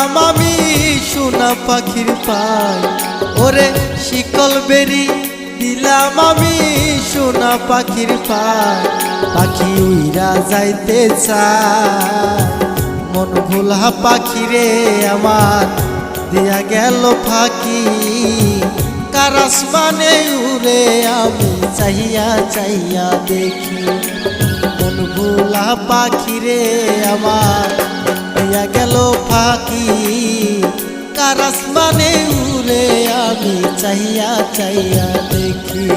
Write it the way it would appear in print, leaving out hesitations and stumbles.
দিলাম আমি সোনা পাখির পায়, ওরে শিকল বেরি দিলাম আমি সোনা পাখির পায়। পাখি উইরা যাইতে চায়, মন ভোলা পাখি রে আমার দিয়া গেল ফাঁকি। কার আসমানে উড়ে আমি চাইয়া চাইয়া দেখি, মন ভোলা পাখি রে আমার দিয়া গেল ফাঁকি। কার আসমানে উড়ে আমি চাইয়া চাইয়া দেখি।